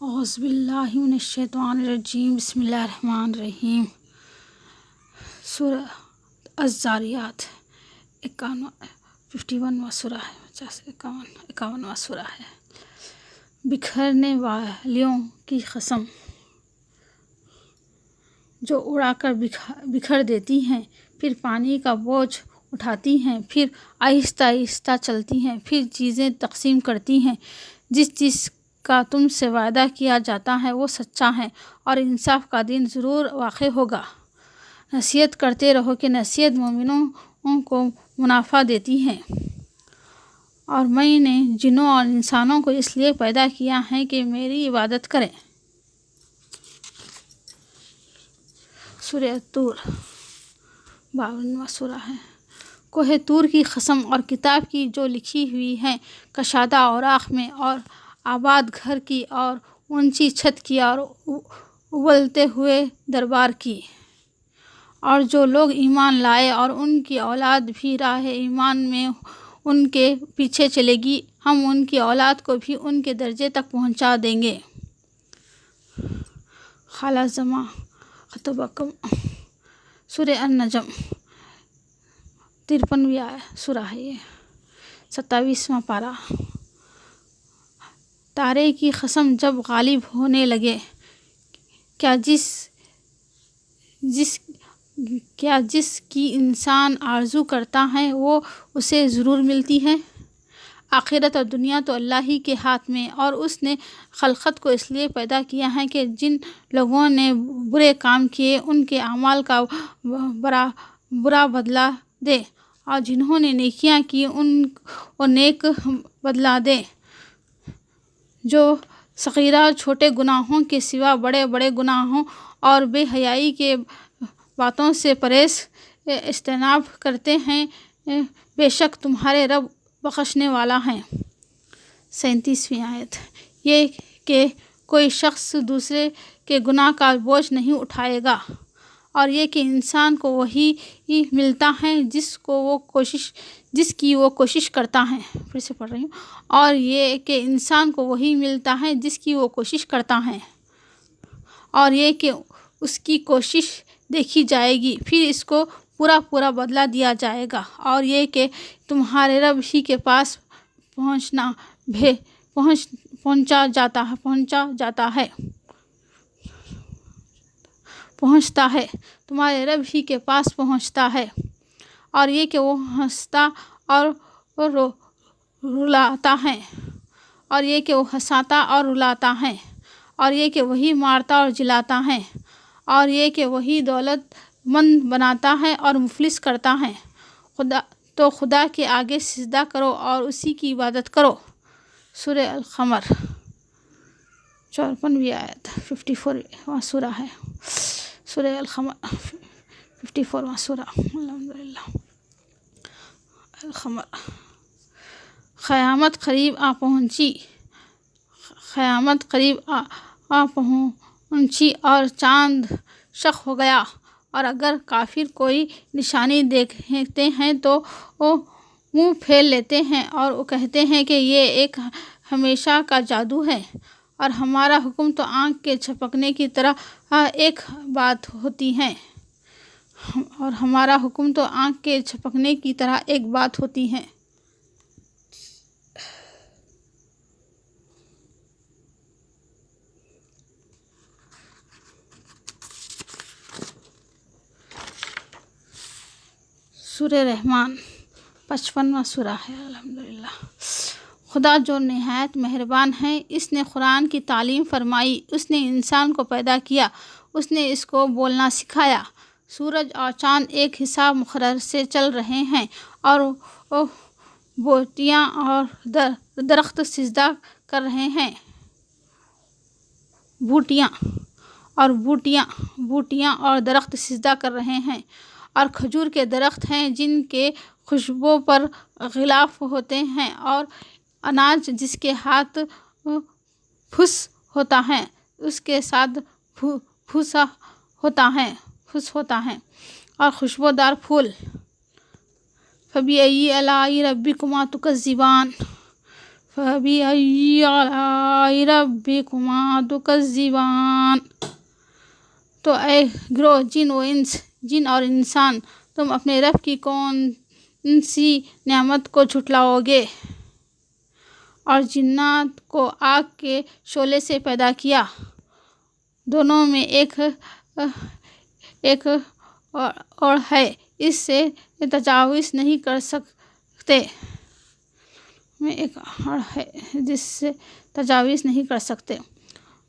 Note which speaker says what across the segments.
Speaker 1: اعوذ باللہ من الشیطان الرجیم، بسم اللہ الرحمن الرحیم۔ سورہ الذاریات 51واں سورہ ہے، 51واں سورہ ہے۔ بکھرنے والیوں کی قسم، جو اڑا کر بکھر دیتی ہیں، پھر پانی کا بوجھ اٹھاتی ہیں، پھر آہستہ آہستہ چلتی ہیں، پھر چیزیں تقسیم کرتی ہیں۔ جس کا تم سے وعدہ کیا جاتا ہے وہ سچا ہے، اور انصاف کا دن ضرور واقع ہوگا۔ نصیحت کرتے رہو کہ نصیحت مومنوں کو منافع دیتی ہے، اور میں نے جنوں اور انسانوں کو اس لیے پیدا کیا ہے کہ میری عبادت کریں۔ سورہ طور 52واں سورہ ہے۔ کوہ طور کی قسم اور کتاب کی جو لکھی ہوئی ہے، کشادہ اوراق میں، اور آباد گھر کی، اور اونچی چھت کی، اور ابلتے ہوئے دربار کی، اور جو لوگ ایمان لائے اور ان کی اولاد بھی راہ ایمان میں ان کے پیچھے چلے گی، ہم ان کی اولاد کو بھی ان کے درجے تک پہنچا دیں گے۔ خالہ زماں خطبکم۔ سورہ النجم 53واں سورہ ہے، یہ 27واں پارہ۔ تارے کی قسم جب غالب ہونے لگے، کیا جس کی انسان آرزو کرتا ہے وہ اسے ضرور ملتی ہے۔ آخرت اور دنیا تو اللہ ہی کے ہاتھ میں، اور اس نے خلقت کو اس لیے پیدا کیا ہے کہ جن لوگوں نے برے کام کیے ان کے اعمال کا برا بدلہ دے، اور جنہوں نے نیکیاں کی ان کو نیک بدلہ دے۔ جو صغیرہ چھوٹے گناہوں کے سوا بڑے بڑے گناہوں اور بے حیائی کے باتوں سے پرہیز اجتناب کرتے ہیں، بے شک تمہارے رب بخشنے والا ہے۔ 37ویں آیت۔ یہ کہ کوئی شخص دوسرے کے گناہ کا بوجھ نہیں اٹھائے گا، اور یہ کہ انسان کو وہی ملتا ہے جس کی وہ کوشش کرتا ہے۔ پھر سے پڑھ رہی ہوں۔ اور یہ کہ انسان کو وہی ملتا ہے جس کی وہ کوشش کرتا ہے، اور یہ کہ اس کی کوشش دیکھی جائے گی، پھر اس کو پورا بدلہ دیا جائے گا، اور یہ کہ تمہارے رب ہی کے پاس پہنچتا ہے، تمہارے رب ہی کے پاس پہنچتا ہے، اور یہ کہ وہ ہنستا اور رلاتا ہے، اور یہ کہ وہ ہنساتا اور رلاتا ہے، اور یہ کہ وہی مارتا اور جلاتا ہے، اور یہ کہ وہی دولت مند بناتا ہے اور مفلس کرتا ہے۔ خدا کے آگے سجدہ کرو اور اسی کی عبادت کرو۔ سورہ القمر 54ویں آیت، 54واں سورہ ہے۔ سورہ القمر 54واں سورہ۔ الحمدللہ۔ القمر۔ قیامت قریب آ پہنچی اور چاند شق ہو گیا، اور اگر کافر کوئی نشانی دیکھتے ہیں تو وہ منہ پھیر لیتے ہیں اور کہتے ہیں کہ یہ ایک ہمیشہ کا جادو ہے، اور ہمارا حکم تو آنکھ کے جھپکنے کی طرح ایک بات ہوتی ہے۔ سورہ رحمان 55واں سورہ ہے۔ الحمدللہ۔ خدا جو نہایت مہربان ہے، اس نے قرآن کی تعلیم فرمائی، اس نے انسان کو پیدا کیا، اس نے اس کو بولنا سکھایا۔ سورج اور چاند ایک حساب مقرر سے چل رہے ہیں، اور بوٹیاں اور درخت سجدہ کر رہے ہیں۔ بوٹیاں اور درخت سجدہ کر رہے ہیں، اور کھجور کے درخت ہیں جن کے خوشبو پر غلاف ہوتے ہیں، اور اناج جس کے ہاتھ پھوس ہوتا ہے اس کے ساتھ پھوس ہوتا ہے، اور خوشبودار پھول۔ فَبِأَيِّ آلَاءِ رَبِّكُمَا تُكَذِّبَانِ۔ فَبِأَيِّ آلَاءِ آلاء ربکما تکذبان۔ تو اے گروہ جن اور انسان، تم اپنے رب کی کون سی نعمت کو جھٹلاؤ گے؟ اور جنات کو آگ کے شعلے سے پیدا کیا، دونوں میں ایک اور ہے، اس سے تجاوز نہیں کر سکتے، جس سے تجاوز نہیں کر سکتے۔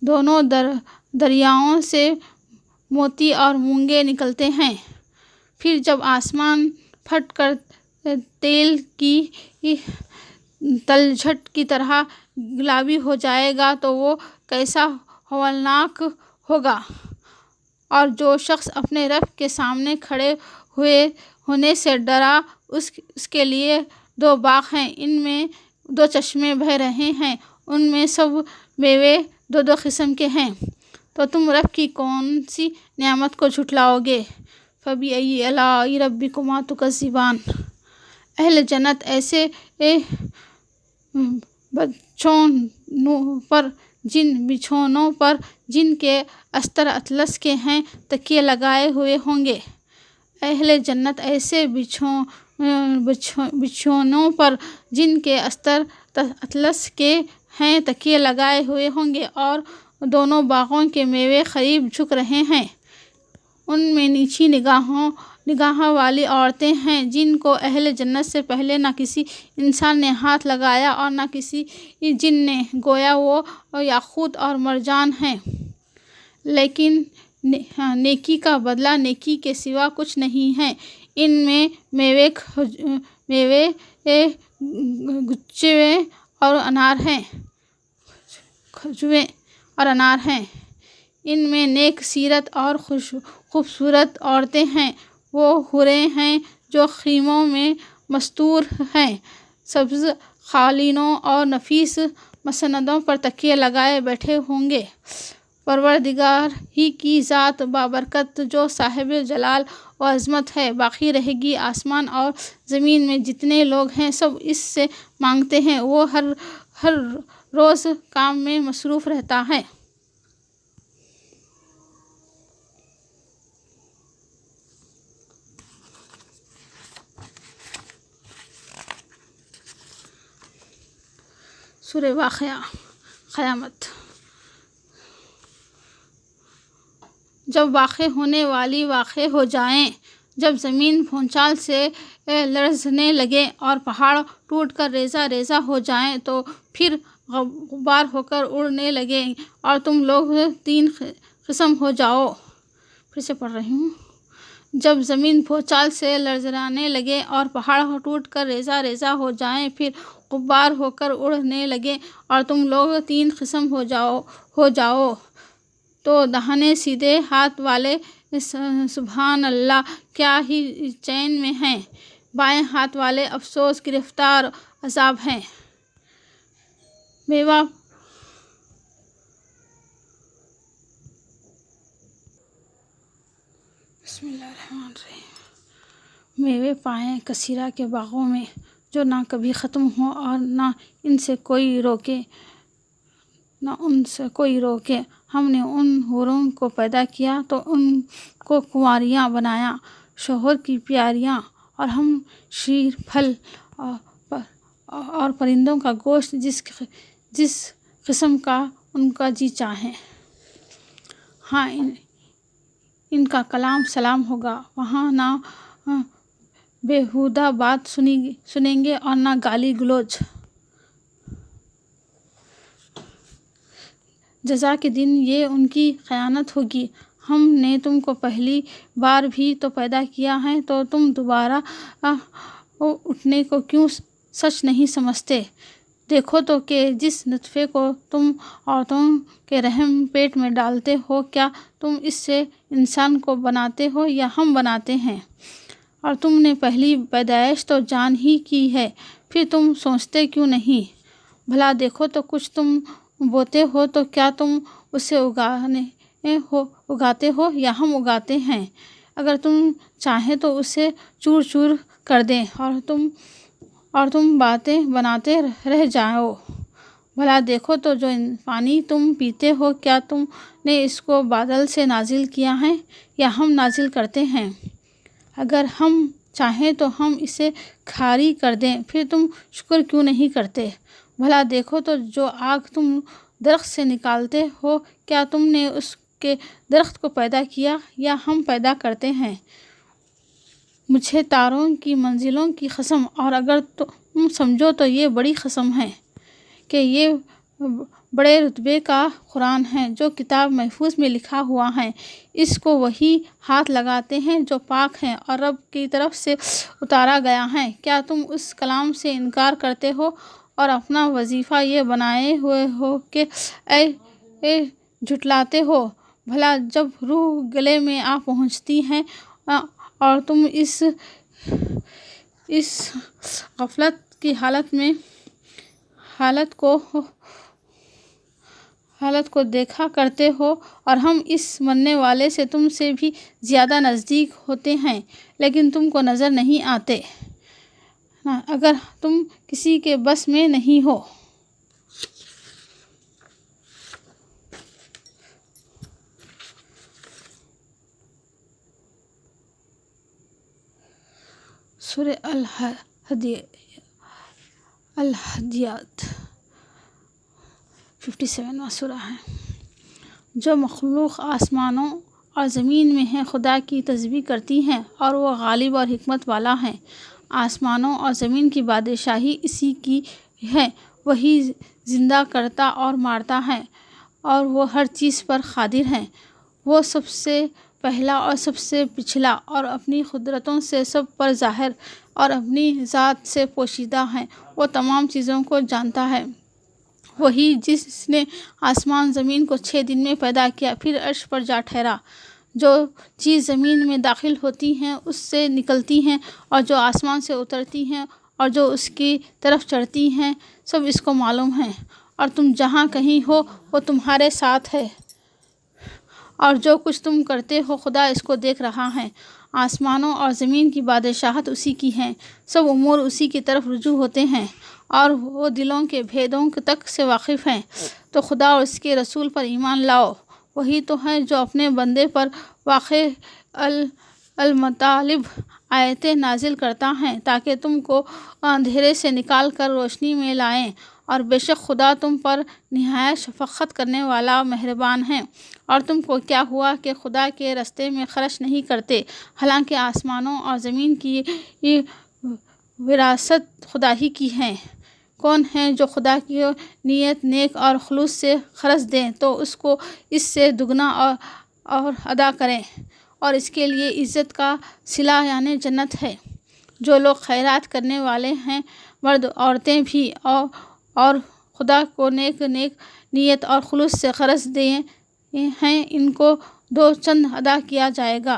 Speaker 1: دونوں دریاؤں سے موتی اور مونگے نکلتے ہیں، پھر جب آسمان پھٹ کر تیل کی تلچھٹ کی طرح گلابی ہو جائے گا تو وہ کیسا ہولناک ہوگا۔ اور جو شخص اپنے رب کے سامنے کھڑے ہونے سے ڈرا، اس کے لیے 2 باغ ہیں، ان میں 2 چشمے بہہ رہے ہیں، ان میں سب میوے 2 قسم کے ہیں۔ تو تم رب کی کون سی نعمت کو جھٹلاؤ گے؟ فَبِأَيِّ آلَاءِ رَبِّكُمَا تُكَذِّبَانِ۔ اہل جنت ایسے بچھونوں پر جن کے استر اطلس کے ہیں تکیے لگائے ہوئے ہوں گے۔ اہل جنت ایسے بچھونوں پر جن کے استر اطلس کے ہیں تکیے لگائے ہوئے ہوں گے، اور دونوں باغوں کے میوے قریب جھک رہے ہیں۔ ان میں نیچی نگاہ والی عورتیں ہیں جن کو اہل جنت سے پہلے نہ کسی انسان نے ہاتھ لگایا اور نہ کسی جن نے، گویا وہ یاقوت اور مرجان ہیں۔ لیکن نیکی کا بدلہ نیکی کے سوا کچھ نہیں ہے۔ ان میں میوے کھجوریں اور انار ہیں۔ ان میں نیک سیرت اور خوبصورت عورتیں ہیں، وہ حوریں ہیں جو خیموں میں مستور ہیں، سبز قالینوں اور نفیس مسندوں پر تکیے لگائے بیٹھے ہوں گے۔ پروردگار ہی کی ذات بابرکت جو صاحب جلال و عظمت ہے، باقی رہے گی۔ آسمان اور زمین میں جتنے لوگ ہیں سب اس سے مانگتے ہیں، وہ ہر روز کام میں مصروف رہتا ہے۔ سورہ واقعہ، قیامت۔ جب واقع ہونے والی واقع ہو جائیں، جب زمین بھونچال سے لرزنے لگے اور پہاڑ ٹوٹ کر ریزہ ریزہ ہو جائیں، تو پھر غبار ہو کر اڑنے لگے اور تم لوگ 3 قسم ہو جاؤ۔ پھر سے پڑھ رہی ہوں۔ جب زمین بھونچال سے لرزنے لگے اور پہاڑ ٹوٹ کر ریزہ ریزہ ہو جائیں، پھر غبار ہو کر اڑنے لگے اور تم لوگ 3 قسم ہو جاؤ، تو داہنے سیدھے ہاتھ والے سبحان اللہ کیا ہی چین میں ہیں، بائیں ہاتھ والے افسوس گرفتار عذاب ہیں۔ بسم اللہ الرحمن الرحیم۔ میوے پائیں کثیرہ کے باغوں میں، جو نہ کبھی ختم ہوں اور نہ ان سے کوئی روکے۔ ہم نے ان حوروں کو پیدا کیا تو ان کو کنواریاں بنایا، شوہر کی پیاریاں، اور ہم شیر، پھل اور پرندوں کا گوشت جس قسم کا ان کا جی چاہے۔ ہاں، ان کا کلام سلام ہوگا، وہاں نہ بیہودہ بات سنیں گے اور نہ گالی گلوچ۔ جزا کے دن یہ ان کی خیانت ہوگی۔ ہم نے تم کو پہلی بار بھی تو پیدا کیا ہے، تو تم دوبارہ اٹھنے کو کیوں سچ نہیں سمجھتے؟ دیکھو تو کہ جس نطفے کو تم عورتوں کے رحم پیٹ میں ڈالتے ہو، کیا تم اس سے انسان کو بناتے ہو یا ہم بناتے ہیں؟ اور تم نے پہلی پیدائش تو جان ہی کی ہے، پھر تم سوچتے کیوں نہیں؟ بھلا دیکھو تو کچھ تم بوتے ہو تو کیا تم اسے اگاتے ہو یا ہم اگاتے ہیں؟ اگر تم چاہیں تو اسے چور چور کر دیں اور تم باتیں بناتے رہ جاؤ۔ بھلا دیکھو تو جو پانی تم پیتے ہو کیا تم نے اس کو بادل سے نازل کیا ہے یا ہم نازل کرتے ہیں؟ اگر ہم چاہیں تو ہم اسے کھاری کر دیں، پھر تم شکر کیوں نہیں کرتے؟ بھلا دیکھو تو جو آگ تم درخت سے نکالتے ہو کیا تم نے اس کے درخت کو پیدا کیا یا ہم پیدا کرتے ہیں؟ مجھے تاروں کی منزلوں کی قسم، اور اگر تم سمجھو تو یہ بڑی قسم ہے کہ یہ بڑے رتبے کا قرآن ہے جو کتاب محفوظ میں لکھا ہوا ہے، اس کو وہی ہاتھ لگاتے ہیں جو پاک ہیں اور رب کی طرف سے اتارا گیا ہے۔ کیا تم اس کلام سے انکار کرتے ہو اور اپنا وظیفہ یہ بنائے ہوئے ہو کہ اے جھٹلاتے ہو؟ بھلا جب روح گلے میں آ پہنچتی ہے اور تم اس غفلت کی حالت کو دیکھا کرتے ہو اور ہم اس مرنے والے سے تم سے بھی زیادہ نزدیک ہوتے ہیں لیکن تم کو نظر نہیں آتے، اگر تم کسی کے بس میں نہیں ہو۔ سورہ الحدیات 57واں سورہ ہے۔ جو مخلوق آسمانوں اور زمین میں ہے خدا کی تسبیح کرتی ہیں اور وہ غالب اور حکمت والا ہے۔ آسمانوں اور زمین کی بادشاہی اسی کی ہے، وہی زندہ کرتا اور مارتا ہے اور وہ ہر چیز پر قادر ہے۔ وہ سب سے پہلا اور سب سے پچھلا اور اپنی قدرتوں سے سب پر ظاہر اور اپنی ذات سے پوشیدہ ہے۔ وہ تمام چیزوں کو جانتا ہے۔ وہی جس نے آسمان زمین کو 6 دن میں پیدا کیا پھر عرش پر جا ٹھہرا۔ جو چیز زمین میں داخل ہوتی ہیں اس سے نکلتی ہیں اور جو آسمان سے اترتی ہیں اور جو اس کی طرف چڑھتی ہیں سب اس کو معلوم ہے، اور تم جہاں کہیں ہو وہ تمہارے ساتھ ہے، اور جو کچھ تم کرتے ہو خدا اس کو دیکھ رہا ہے۔ آسمانوں اور زمین کی بادشاہت اسی کی ہے، سب امور اسی کی طرف رجوع ہوتے ہیں اور وہ دلوں کے بھیدوں تک سے واقف ہیں۔ تو خدا اور اس کے رسول پر ایمان لاؤ، وہی تو ہے جو اپنے بندے پر واقع المطالب آیتیں نازل کرتا ہے تاکہ تم کو اندھیرے سے نکال کر روشنی میں لائیں، اور بے شک خدا تم پر نہایت شفقت کرنے والا مہربان ہے۔ اور تم کو کیا ہوا کہ خدا کے راستے میں خرچ نہیں کرتے، حالانکہ آسمانوں اور زمین کی وراثت خدا ہی کی ہے؟ کون ہے جو خدا کی نیت نیک اور خلوص سے خرچ دیں تو اس کو اس سے دگنا اور ادا کریں، اور اس کے لیے عزت کا صلہ یعنی جنت ہے۔ جو لوگ خیرات کرنے والے ہیں مرد عورتیں بھی اور خدا کو نیک نیت اور خلوص سے خرچ دیے ہیں ان کو 2 چند ادا کیا جائے گا۔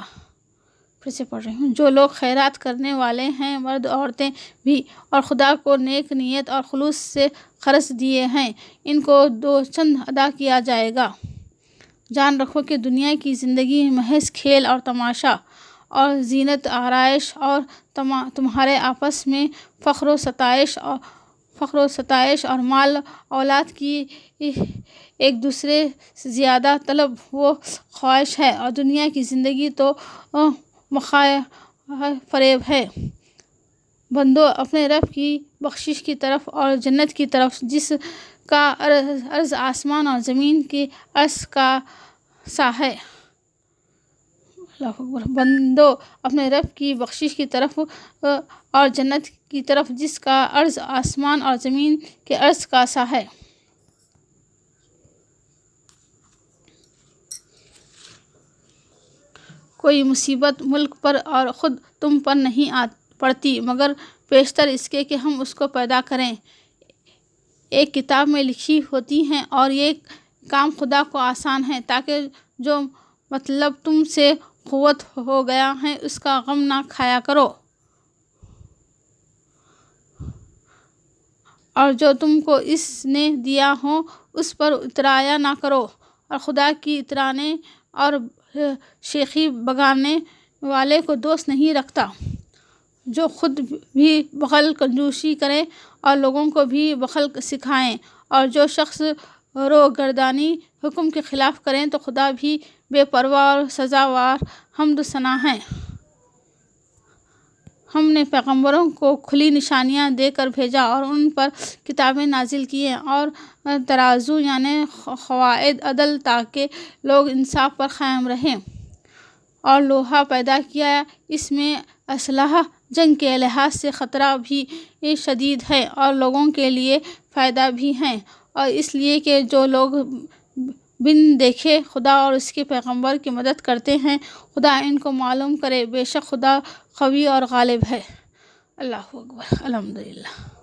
Speaker 1: پھر سے پڑھ رہی ہوں۔ جو لوگ خیرات کرنے والے ہیں مرد عورتیں بھی اور خدا کو نیک نیت اور خلوص سے خرچ دیے ہیں ان کو 2 چند ادا کیا جائے گا۔ جان رکھو کہ دنیا کی زندگی محض کھیل اور تماشا اور زینت آرائش اور تمہارے آپس میں فخر و ستائش اور مال اولاد کی ایک دوسرے سے زیادہ طلب و خواہش ہے، اور دنیا کی زندگی تو مخاع فریب ہے۔ بندو اپنے رب کی بخشش کی طرف اور جنت کی طرف جس کا عرض آسمان اور زمین کے عرض کا سا ہے۔ اللہ اکبر۔ بندو اپنے رب کی بخشش کی طرف اور جنت کی طرف جس کا عرض آسمان اور زمین کے عرض کا سا ہے۔ کوئی مصیبت ملک پر اور خود تم پر نہیں پڑتی مگر پیشتر اس کے کہ ہم اس کو پیدا کریں، ایک کتاب میں لکھی ہوتی ہیں، اور یہ کام خدا کو آسان ہے تاکہ جو مطلب تم سے قوت ہو گیا ہے اس کا غم نہ کھایا کرو، اور جو تم کو اس نے دیا ہو اس پر اترایا نہ کرو، اور خدا کی اترانے اور شیخی بگانے والے کو دوست نہیں رکھتا۔ جو خود بھی بخل کنجوسی کریں اور لوگوں کو بھی بخل سکھائیں اور جو شخص رو گردانی حکم کے خلاف کریں تو خدا بھی بے پرواہ اور سزاوار حمد و ثنا ہے۔ ہم نے پیغمبروں کو کھلی نشانیاں دے کر بھیجا اور ان پر کتابیں نازل کی ہیں اور ترازو یعنی قواعد عدل تاکہ لوگ انصاف پر قائم رہیں، اور لوہا پیدا کیا، اس میں اسلحہ جنگ کے لحاظ سے خطرہ بھی شدید ہے اور لوگوں کے لیے فائدہ بھی ہے، اور اس لیے کہ جو لوگ بن دیکھے خدا اور اس کے پیغمبر کی مدد کرتے ہیں، خدا ان کو معلوم کرے، بے شک خدا قوی اور غالب ہے۔ اللہ اکبر، الحمدللہ۔